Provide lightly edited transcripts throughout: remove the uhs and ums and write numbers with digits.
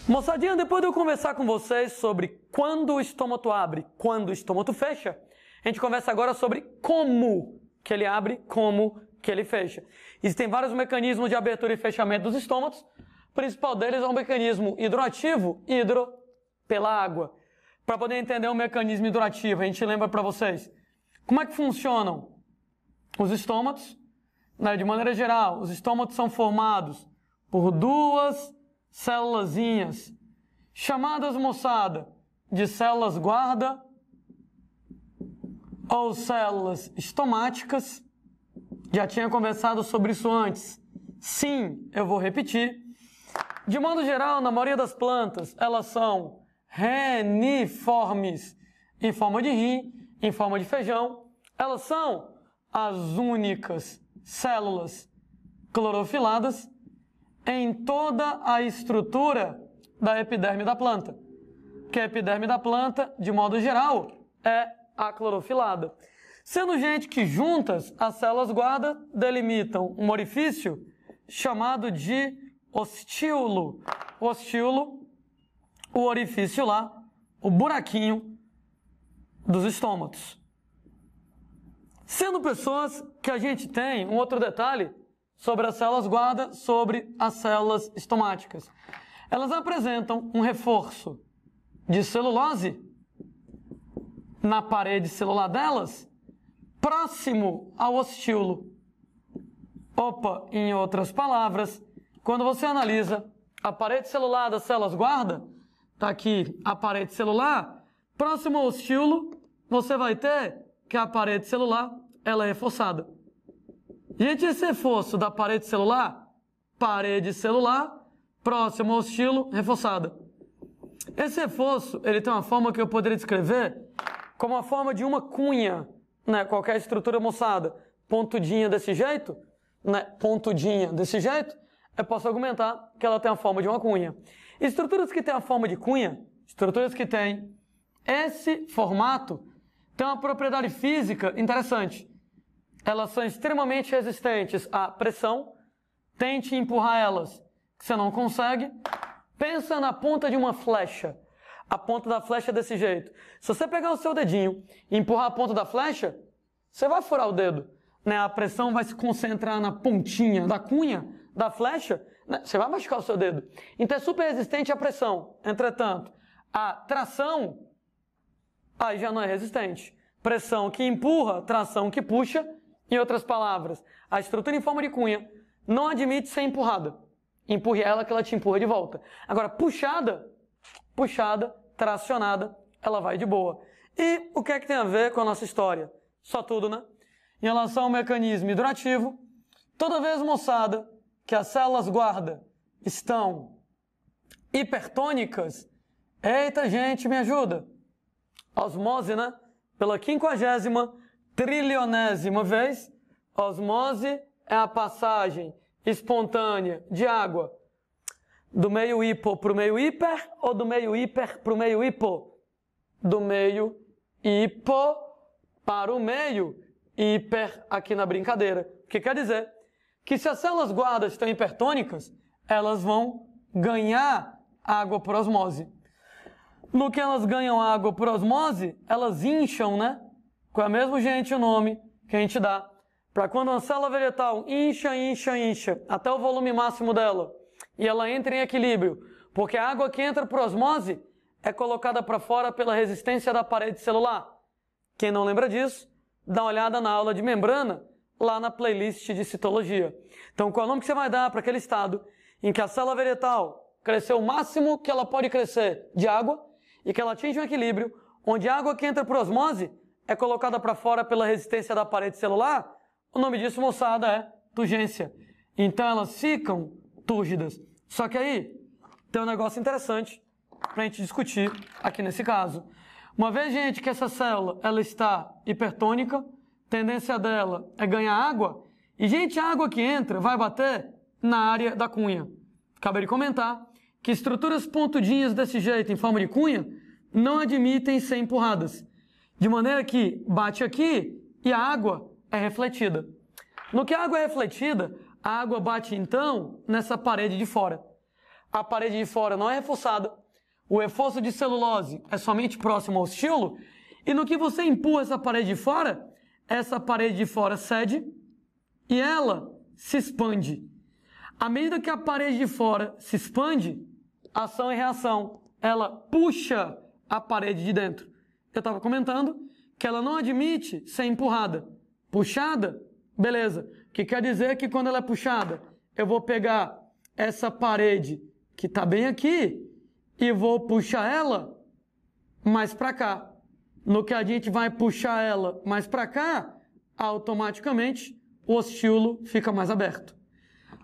Moçadinha, depois de eu conversar com vocês sobre quando o estômago abre, quando o estômago fecha, a gente conversa agora sobre como que ele abre, como que ele fecha. Existem vários mecanismos de abertura e fechamento dos estômagos. O principal deles é um mecanismo hidroativo, hidro, pela água. Para poder entender o mecanismo hidroativo, a gente lembra para vocês como é que funcionam os estômagos. De maneira geral, os estômagos são formados por duas célulazinhas, chamadas, moçada, de células guarda ou células estomáticas. Já tinha conversado sobre isso antes. Sim, eu vou repetir. De modo geral, na maioria das plantas, elas são reniformes, em forma de rim, em forma de feijão. Elas são as únicas células clorofiladas em toda a estrutura da epiderme da planta. Que a epiderme da planta, de modo geral, é a clorofilada. Sendo, gente, que juntas as células guarda delimitam um orifício chamado de ostíolo. O ostíolo, o orifício lá, o buraquinho dos estômagos. Sendo pessoas que a gente tem um outro detalhe sobre as células guarda, sobre as células estomáticas. Elas apresentam um reforço de celulose na parede celular delas, próximo ao ostíolo. Opa, em outras palavras, quando você analisa a parede celular das células guarda, está aqui a parede celular, próximo ao ostíolo, você vai ter que a parede celular ela é reforçada. Gente, esse reforço da parede celular, próximo ao ostíolo, reforçada. Esse reforço, ele tem uma forma que eu poderia descrever como a forma de uma cunha, né? Qualquer estrutura, moçada, pontudinha desse jeito, né? Pontudinha desse jeito, eu posso argumentar que ela tem a forma de uma cunha. Estruturas que têm a forma de cunha, estruturas que têm esse formato, têm uma propriedade física interessante. Elas são extremamente resistentes à pressão. Tente empurrar elas, que você não consegue. Pensa na ponta de uma flecha. A ponta da flecha é desse jeito. Se você pegar o seu dedinho e empurrar a ponta da flecha, você vai furar o dedo, né? A pressão vai se concentrar na pontinha da cunha da flecha, né? Você vai machucar o seu dedo. Então é super resistente à pressão. Entretanto, a tração aí já não é resistente. Pressão que empurra, tração que puxa. Em outras palavras, a estrutura em forma de cunha não admite ser empurrada. Empurre ela que ela te empurra de volta. Agora, puxada, tracionada, ela vai de boa. E o que é que tem a ver com a nossa história? Só tudo, né? Em relação ao mecanismo hidroativo, toda vez, moçada, que as células guarda estão hipertônicas, eita, gente, me ajuda. Osmose, né? Pela 50ª trilionésima vez, osmose é a passagem espontânea de água do meio hipo para o meio hiper ou do meio hiper para o meio hipo? Do meio hipo para o meio hiper aqui na brincadeira. O que quer dizer? Que se as células guarda estão hipertônicas, elas vão ganhar água por osmose. No que elas ganham água por osmose, elas incham, né? Com o mesmo, gente, o nome que a gente dá para quando uma célula vegetal incha até o volume máximo dela e ela entra em equilíbrio, porque a água que entra por osmose é colocada para fora pela resistência da parede celular. Quem não lembra disso, dá uma olhada na aula de membrana lá na playlist de citologia. Então, qual é o nome que você vai dar para aquele estado em que a célula vegetal cresceu o máximo que ela pode crescer de água e que ela atinge um equilíbrio, onde a água que entra por osmose é colocada para fora pela resistência da parede celular? O nome disso, moçada, é turgência. Então elas ficam túrgidas. Só que aí tem um negócio interessante para a gente discutir aqui nesse caso. Uma vez, gente, que essa célula ela está hipertônica, a tendência dela é ganhar água, e, gente, a água que entra vai bater na área da cunha. Acabei de comentar que estruturas pontudinhas desse jeito, em forma de cunha, não admitem ser empurradas. De maneira que bate aqui e a água é refletida. No que a água é refletida, a água bate então nessa parede de fora. a parede de fora não é reforçada, o reforço de celulose é somente próximo ao estímulo, e no que você empurra essa parede de fora, essa parede de fora cede e ela se expande. À medida que a parede de fora se expande, ação e reação, ela puxa a parede de dentro. Eu estava comentando que ela não admite ser empurrada. Puxada, beleza. O que quer dizer que quando ela é puxada, eu vou pegar essa parede que está bem aqui e vou puxar ela mais para cá. No que a gente vai puxar ela mais para cá, automaticamente o ostíolo fica mais aberto.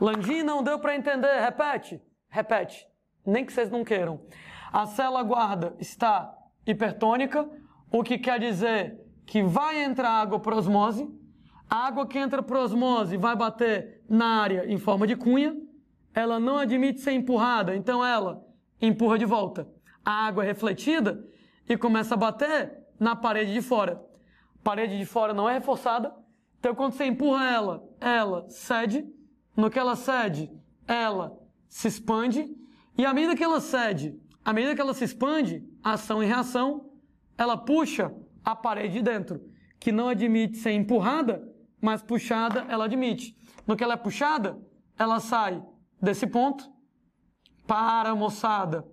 Landim, não deu para entender? Repete. Repete. Nem que vocês não queiram. A célula guarda está hipertônica, o que quer dizer que vai entrar água por osmose. A água que entra por osmose vai bater na área em forma de cunha. Ela não admite ser empurrada, então ela empurra de volta. A água é refletida e começa a bater na parede de fora. A parede de fora não é reforçada, então quando você empurra ela, ela cede. No que ela cede, ela se expande. E à medida que ela cede, à medida que ela se expande, ação e reação, ela puxa a parede de dentro, que não admite ser empurrada, mas puxada ela admite. No que ela é puxada, ela sai desse ponto para, moçada,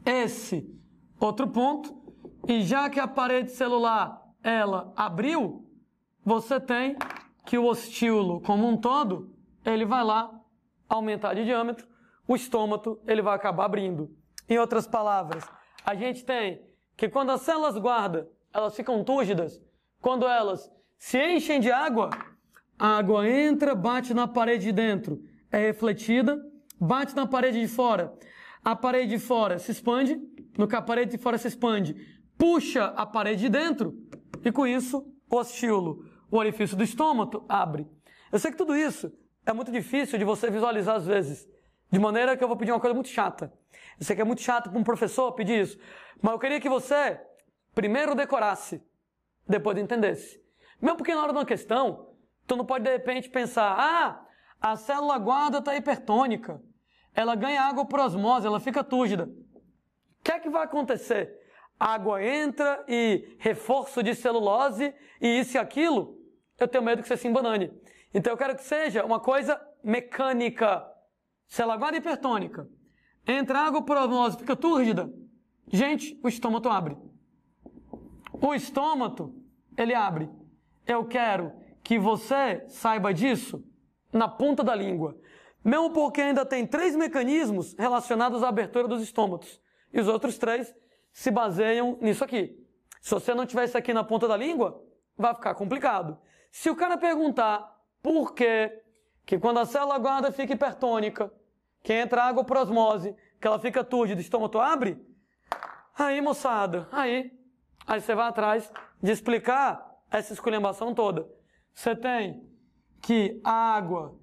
esse outro ponto. E já que a parede celular, ela abriu, você tem que o ostíolo como um todo, ele vai lá aumentar de diâmetro, o estômato ele vai acabar abrindo. Em outras palavras, a gente tem que quando as células guarda, elas ficam túrgidas, quando elas se enchem de água, a água entra, bate na parede de dentro, é refletida, bate na parede de fora, a parede de fora se expande, no que a parede de fora se expande, puxa a parede de dentro, e com isso, o ostíolo, o orifício do estômago, abre. Eu sei que tudo isso é muito difícil de você visualizar às vezes, de maneira que eu vou pedir uma coisa muito chata. Eu sei que é muito chato para um professor pedir isso, mas eu queria que você primeiro decorasse, depois entendesse. Mesmo porque na hora de uma questão, tu não pode de repente pensar, a célula guarda está hipertônica, ela ganha água por osmose, ela fica túrgida. O que é que vai acontecer? A água entra e reforço de celulose e isso e aquilo, eu tenho medo que você se embanane. Então eu quero que seja uma coisa mecânica. Célula guarda hipertônica, entra água por osmose, fica túrgida. Gente, o estômago abre. O estômago, ele abre. Eu quero que você saiba disso na ponta da língua. Mesmo porque ainda tem 3 mecanismos relacionados à abertura dos estômagos. E os outros 3 se baseiam nisso aqui. Se você não tiver isso aqui na ponta da língua, vai ficar complicado. Se o cara perguntar por que quando a célula guarda fica hipertônica, que entra água por osmose, que ela fica túrgida, o estômago abre, aí, moçada, aí você vai atrás de explicar essa esculhambação toda. Você tem que a água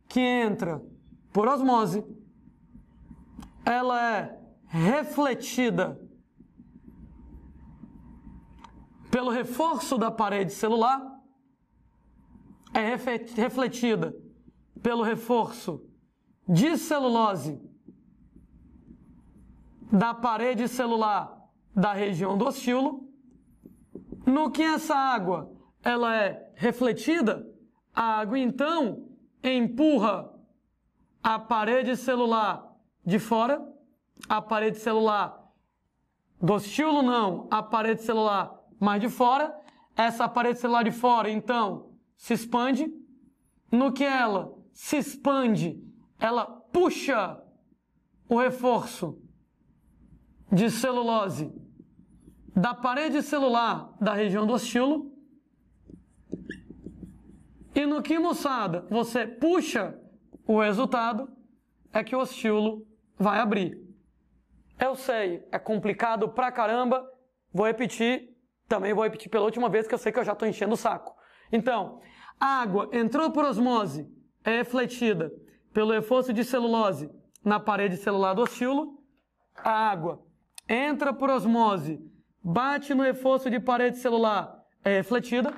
que entra por osmose, ela é refletida pelo reforço da parede celular, é refletida pelo reforço de celulose da parede celular da região do ostíolo. No que essa água ela é refletida, a água então empurra a parede celular de fora, a parede celular do ostíolo não, a parede celular mais de fora. Essa parede celular de fora então se expande. No que ela se expande, ela puxa o reforço de celulose da parede celular da região do ostíolo. E no que, moçada, você puxa, o resultado é que o ostíolo vai abrir. Eu sei, é complicado pra caramba, vou repetir, também vou repetir pela última vez que eu sei que eu já estou enchendo o saco. Então, a água entrou por osmose, é refletida pelo reforço de celulose na parede celular do ostíolo. A água entra por osmose, bate no reforço de parede celular, é refletida.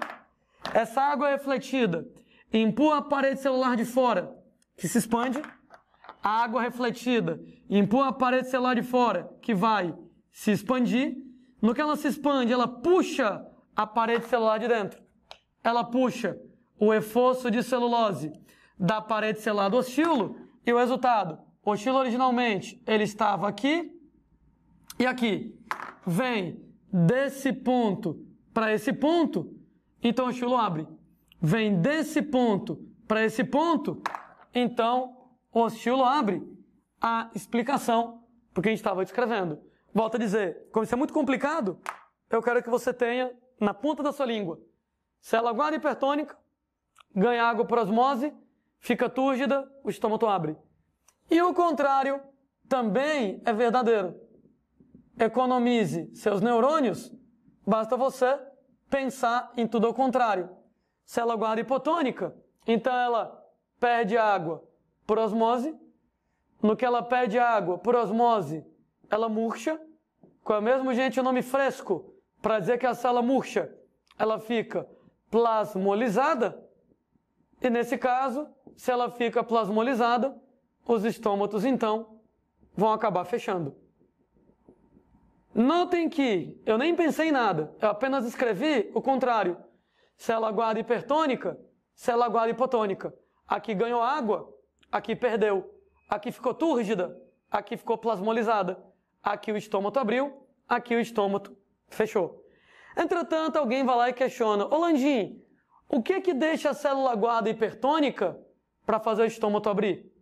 Essa água é refletida, empurra a parede celular de fora, que se expande. a água refletida empurra a parede celular de fora, que vai se expandir. No que ela se expande, ela puxa a parede celular de dentro. Ela puxa o reforço de celulose da parede celular do ostíolo e o resultado, o ostíolo originalmente ele estava aqui e aqui. Vem desse ponto para esse ponto, então o ostíolo abre. Vem desse ponto para esse ponto, então o ostíolo abre. A explicação porque a gente estava descrevendo. Volto a dizer, como isso é muito complicado, eu quero que você tenha na ponta da sua língua. Célula guarda hipertônica, ganha água por osmose, fica túrgida, o estômago abre. E o contrário também é verdadeiro. Economize seus neurônios, basta você pensar em tudo ao contrário. Célula guarda hipotônica, então ela perde água por osmose. No que ela perde água por osmose, ela murcha. Com o mesmo, gente, o nome fresco para dizer que a célula murcha, ela fica plasmolizada. E nesse caso, se ela fica plasmolizada, os estômatos, então, vão acabar fechando. Notem que eu nem pensei em nada, eu apenas escrevi o contrário. Célula guarda hipertônica, célula guarda hipotônica. Aqui ganhou água, aqui perdeu. Aqui ficou túrgida, aqui ficou plasmolizada. Aqui o estômago abriu, aqui o estômago fechou. Entretanto, alguém vai lá e questiona: ô Landim, o que deixa a célula guarda hipertônica para fazer o estômago abrir?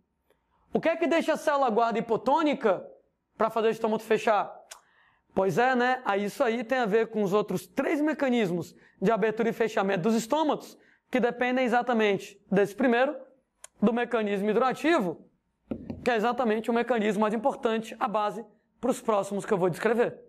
O que deixa a célula guarda hipotônica para fazer o estômago fechar? Pois é, né? Isso aí tem a ver com os outros 3 mecanismos de abertura e fechamento dos estômagos, que dependem exatamente desse primeiro, do mecanismo hidroativo, que é exatamente o mecanismo mais importante, a base, para os próximos que eu vou descrever.